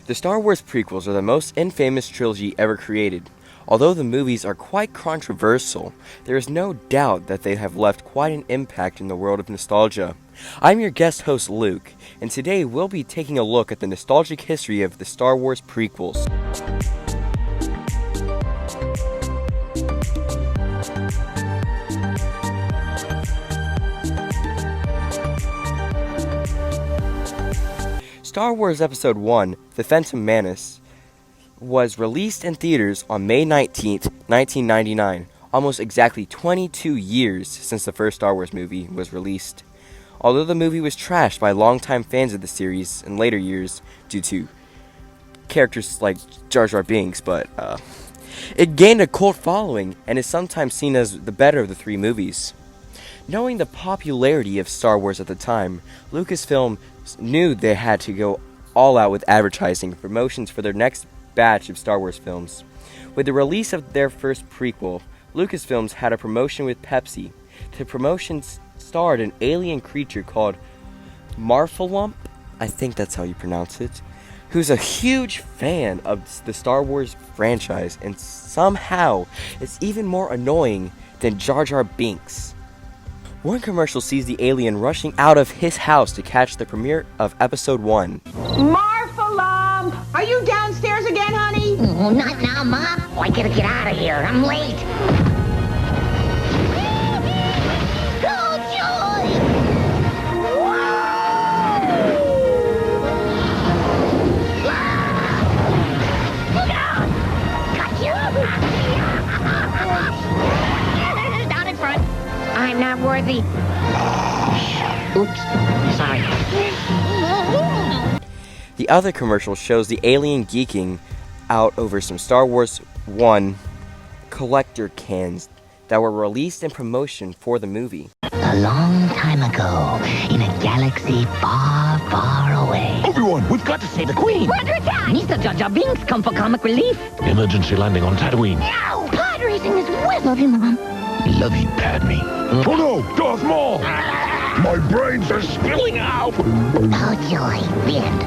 The Star Wars prequels are the most infamous trilogy ever created. Although the movies are quite controversial, there is no doubt that they have left quite an impact in the world of nostalgia. I'm your guest host Luke, and today we'll be taking a look at the nostalgic history of the Star Wars prequels. Star Wars Episode 1, The Phantom Menace, was released in theaters on May 19th, 1999, almost exactly 22 years since the first Star Wars movie was released. Although the movie was trashed by longtime fans of the series in later years due to characters like Jar Jar Binks, but it gained a cult following and is sometimes seen as the better of the three movies. Knowing the popularity of Star Wars at the time, Lucasfilm knew they had to go all out with advertising and promotions for their next batch of Star Wars films. With the release of their first prequel, Lucasfilms had a promotion with Pepsi. The promotion starred an alien creature called Marfalump, I think that's how you pronounce it, who's a huge fan of the Star Wars franchise, and somehow it's even more annoying than Jar Jar Binks. One commercial sees the alien rushing out of his house to catch the premiere of Episode 1. Marfalump! Are you downstairs again, honey? Oh, not now, Ma. Oh, I gotta get out of here. I'm late. Oh, joy! Look out! Got you! Down in front. I'm not worthy. Oops. Sorry. The other commercial shows the alien geeking out over some Star Wars 1 collector cans that were released in promotion for the movie. A long time ago, in a galaxy far, far away. Everyone, we've got to save the Queen! We're under attack! Mr. Jar Jar Binks, come for comic relief. Emergency landing on Tatooine. No! Pod racing is west. Love you, Mom. Love you, Padme. Oh no, Darth Maul! My brains are spilling out! Oh, joy. The end.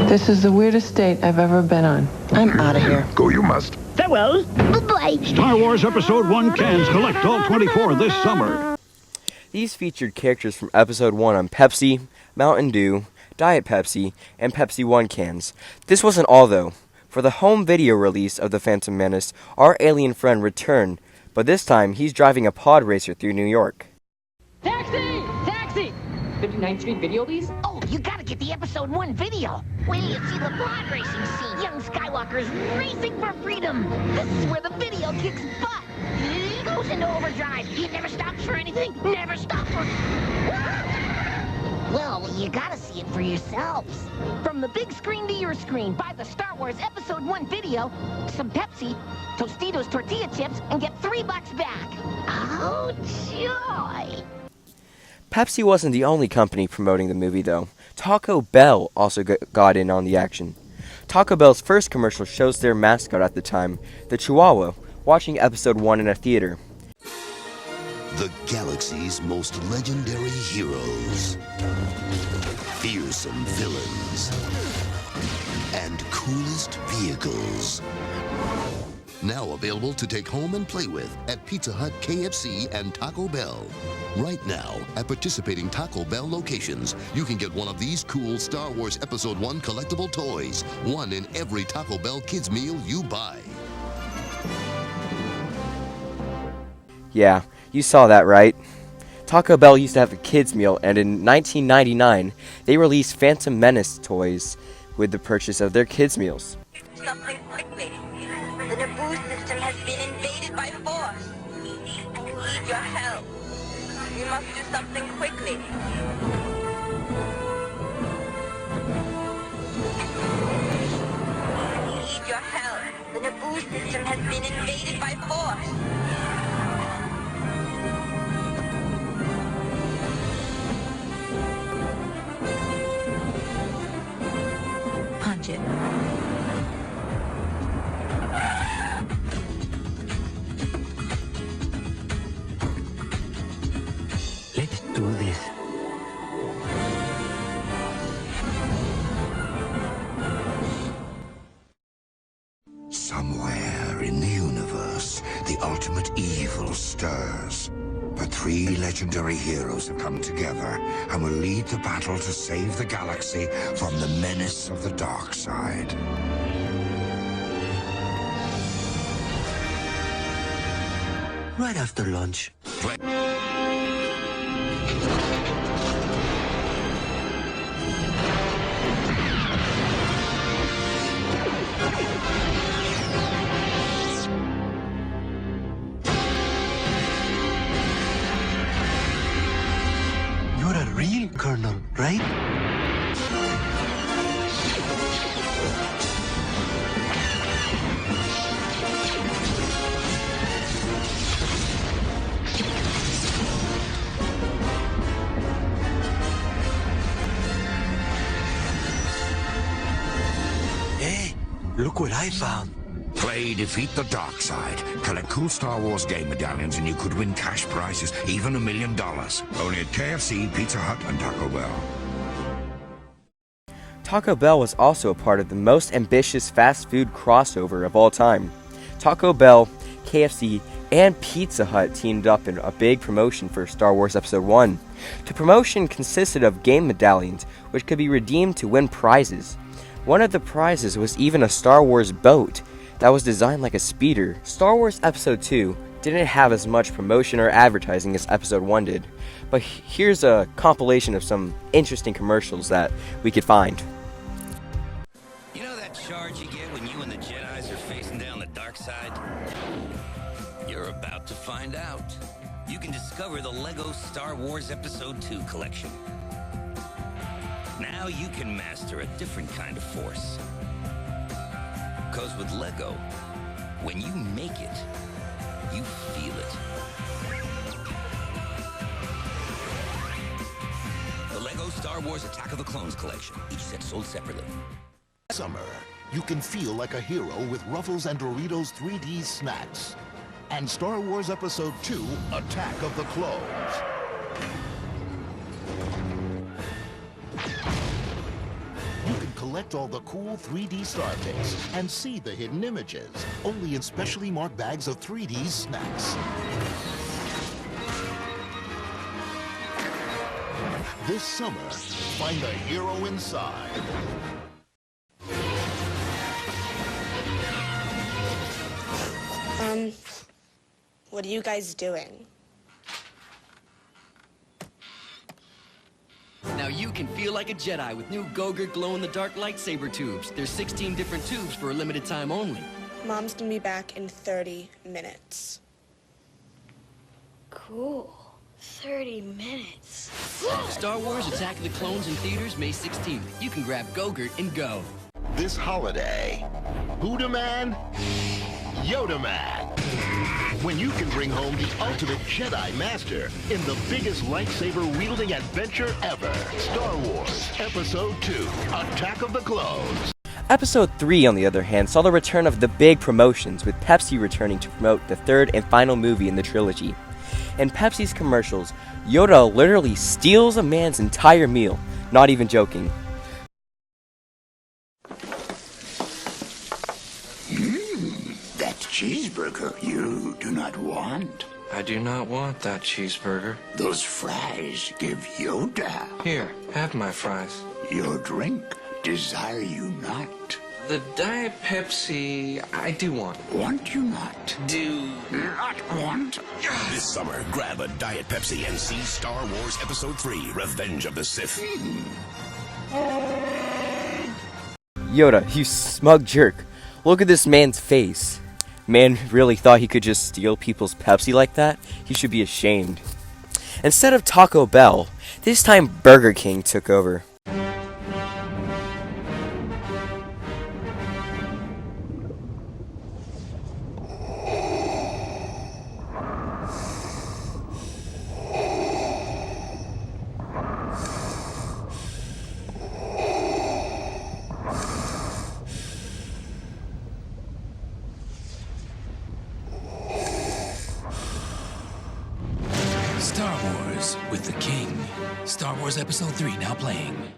This is the weirdest date I've ever been on. I'm out of here. Go you must. Farewell. Bye-bye. Star Wars Episode 1 cans collect all 24 this summer. These featured characters from Episode 1 on Pepsi, Mountain Dew, Diet Pepsi, and Pepsi 1 cans. This wasn't all, though. For the home video release of The Phantom Menace, our alien friend returned, but this time he's driving a pod racer through New York. Taxi! Taxi! 59th Street video, please? Oh, you gotta get the Episode 1 video. Wait till you see the pod racing scene. Young Skywalker's racing for freedom. This is where the video kicks butt. He goes into overdrive. He never stops for anything. Never stops for... Well, you gotta see it for yourselves. From the big screen to your screen, buy the Star Wars Episode 1 video, some Pepsi, Tostitos tortilla chips, and get $3 back. Oh, joy! Pepsi wasn't the only company promoting the movie, though. Taco Bell also got in on the action. Taco Bell's first commercial shows their mascot at the time, the Chihuahua, watching Episode 1 in a theater. The galaxy's most legendary heroes, fearsome villains, and coolest vehicles. Now available to take home and play with at Pizza Hut, KFC, and Taco Bell. Right now, at participating Taco Bell locations, you can get one of these cool Star Wars Episode 1 collectible toys, one in every Taco Bell kids meal you buy. Yeah, you saw that right. Taco Bell used to have a kids meal, and in 1999, they released Phantom Menace toys with the purchase of their kids meals. Something quickly. The Naboo system has been invaded by force. I need your help. We must do something quickly. I need your help. The Naboo system has been invaded by force. Punch it. Let's do this. The ultimate evil stirs. But 3 legendary heroes have come together and will lead the battle to save the galaxy from the menace of the dark side. Right after lunch. You're a real colonel, right? Hey, look what I found. Play Defeat the Dark Side. Collect cool Star Wars game medallions and you could win cash prizes, even $1 million. Only at KFC, Pizza Hut, and Taco Bell. Taco Bell was also a part of the most ambitious fast food crossover of all time. Taco Bell, KFC, and Pizza Hut teamed up in a big promotion for Star Wars Episode 1. The promotion consisted of game medallions, which could be redeemed to win prizes. One of the prizes was even a Star Wars boat that was designed like a speeder. Star Wars Episode 2 didn't have as much promotion or advertising as Episode 1 did, but here's a compilation of some interesting commercials that we could find. You know that charge you get when you and the Jedis are facing down the dark side? You're about to find out. You can discover the LEGO Star Wars Episode 2 collection. Now you can master a different kind of force. Because with LEGO, when you make it, you feel it. The LEGO Star Wars Attack of the Clones collection, each set sold separately. Summer, you can feel like a hero with Ruffles and Doritos 3D snacks. And Star Wars Episode 2, Attack of the Clones. You can collect all the cool 3D star picks and see the hidden images, only in specially marked bags of 3D snacks. This summer, find the hero inside. What are you guys doing? Now you can feel like a Jedi with new Go-Gurt glow-in-the-dark lightsaber tubes. There's 16 different tubes for a limited time only. Mom's gonna be back in 30 minutes. Cool. 30 minutes. Star Wars Attack of the Clones in theaters May 16th. You can grab Go-Gurt and go. This holiday, Buddha Man, Yoda Man. When you can bring home the ultimate Jedi Master in the biggest lightsaber-wielding adventure ever. Star Wars Episode 2, Attack of the Clones. Episode 3, on the other hand, saw the return of the big promotions, with Pepsi returning to promote the third and final movie in the trilogy. In Pepsi's commercials, Yoda literally steals a man's entire meal, not even joking. That cheeseburger you do not want. I do not want that cheeseburger. Those fries give Yoda. Here, have my fries. Your drink desire you not. The Diet Pepsi, I do want. Want you not. Do not want. This summer, grab a Diet Pepsi and see Star Wars Episode 3, Revenge of the Sith. Yoda, you smug jerk. Look at this man's face. Man really thought he could just steal people's Pepsi like that? He should be ashamed. Instead of Taco Bell, this time Burger King took over. Star Wars with the King. Star Wars Episode 3 now playing.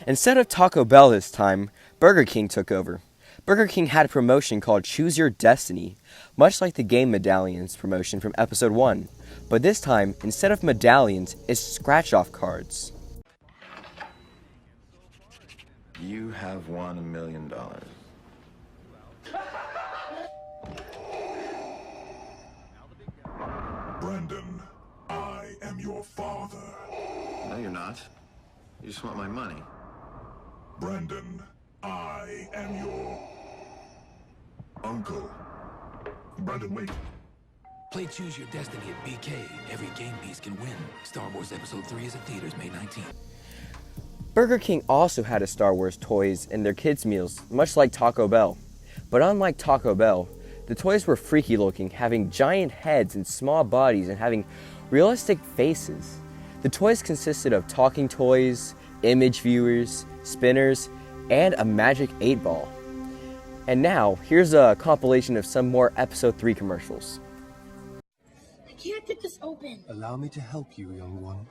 Instead of Taco Bell this time, Burger King took over. Burger King had a promotion called Choose Your Destiny, much like the game medallions promotion from episode 1. But this time, instead of medallions, it's scratch-off cards. You have won $1 million. Brandon, I am your father. No, you're not. You just want my money. Brandon, I am your uncle. Brandon, wait. Play Choose Your Destiny at BK. Every game piece can win. Star Wars Episode 3 is at theaters May 19th. Burger King also had a Star Wars toys in their kids' meals, much like Taco Bell. But unlike Taco Bell, the toys were freaky looking, having giant heads and small bodies and having realistic faces. The toys consisted of talking toys, image viewers, spinners, and a magic 8-ball. And now, here's a compilation of some more Episode 3 commercials. I can't get this open. Allow me to help you, young one.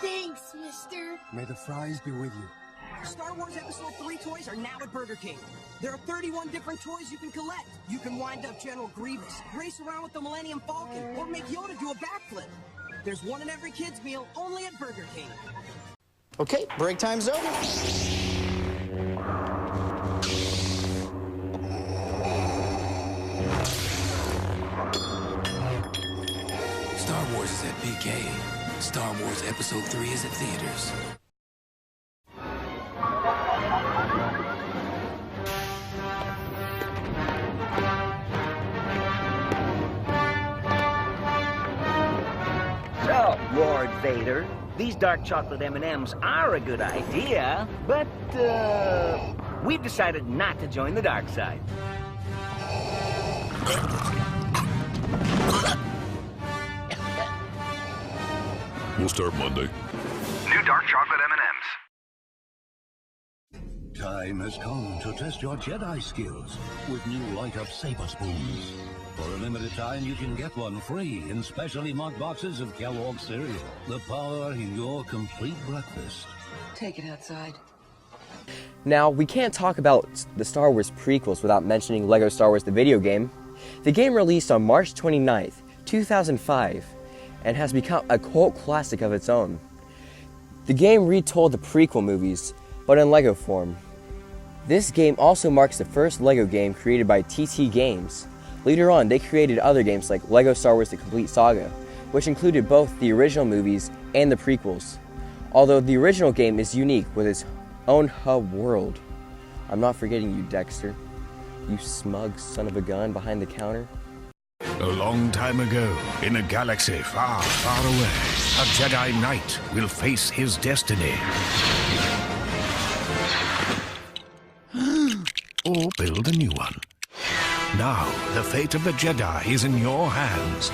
Thanks, mister. May the fries be with you. Star Wars Episode 3 toys are now at Burger King. There are 31 different toys you can collect. You can wind up General Grievous, race around with the Millennium Falcon, or make Yoda do a backflip. There's one in every kid's meal, only at Burger King. Okay, break time's over. Star Wars is at BK. Star Wars Episode 3 is at theaters. So, Lord Vader, these dark chocolate M&Ms are a good idea, but, we've decided not to join the dark side. We'll start Monday. New dark chocolate M&Ms. Time has come to test your Jedi skills with new light-up saber spoons. For a limited time, you can get one free in specially marked boxes of Kellogg's cereal. The power in your complete breakfast. Take it outside. Now, we can't talk about the Star Wars prequels without mentioning LEGO Star Wars the video game. The game released on March 29th, 2005, and has become a cult classic of its own. The game retold the prequel movies, but in LEGO form. This game also marks the first LEGO game created by TT Games. Later on, they created other games like LEGO Star Wars The Complete Saga, which included both the original movies and the prequels. Although the original game is unique with its own hub world. I'm not forgetting you, Dexter. You smug son of a gun behind the counter. A long time ago, in a galaxy far, far away, a Jedi Knight will face his destiny. Or build a new one. Now, the fate of the Jedi is in your hands.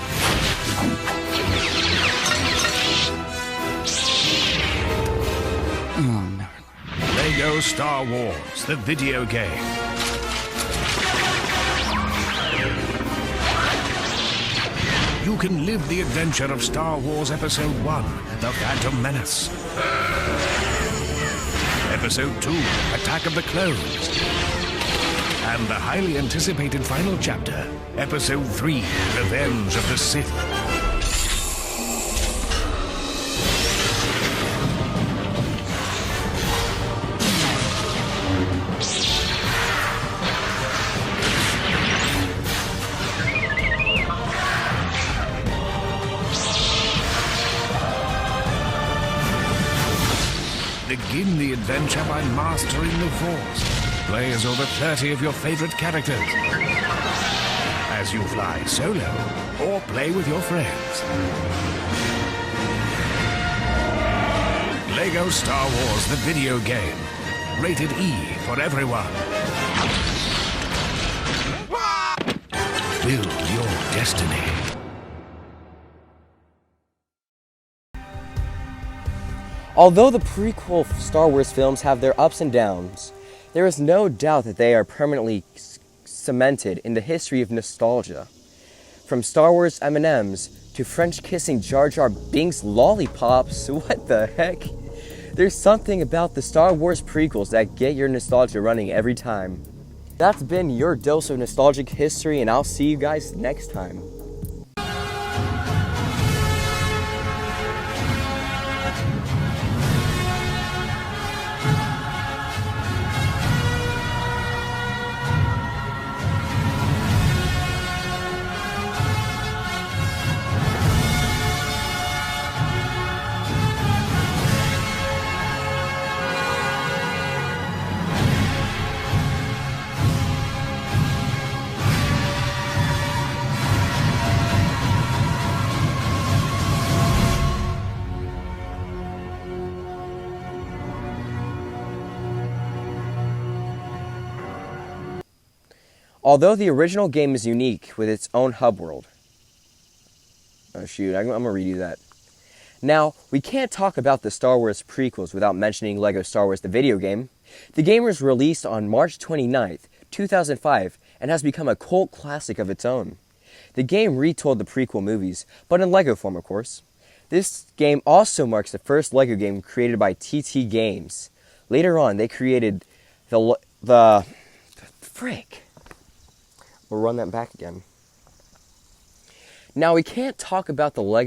Oh, no. LEGO Star Wars, the video game. You can live the adventure of Star Wars Episode 1, The Phantom Menace. Episode 2, Attack of the Clones. And the highly anticipated final chapter, Episode 3, Revenge of the Sith. Begin the adventure by mastering the Force. Play as over 30 of your favorite characters. As you fly solo, or play with your friends. LEGO Star Wars, the video game. Rated E for everyone. Build your destiny. Although the prequel Star Wars films have their ups and downs, there is no doubt that they are permanently cemented in the history of nostalgia. From Star Wars M&Ms to French-kissing Jar Jar Binks lollipops, what the heck? There's something about the Star Wars prequels that get your nostalgia running every time. That's been your dose of nostalgic history, and I'll see you guys next time. Although the original game is unique with its own hub world. Oh shoot, I'm going to redo that. Now, we can't talk about the Star Wars prequels without mentioning LEGO Star Wars the video game. The game was released on March 29th, 2005, and has become a cult classic of its own. The game retold the prequel movies, but in LEGO form, of course. This game also marks the first LEGO game created by TT Games. Later on, they created the frick. We'll run that back again. Now, we can't talk about the LEGO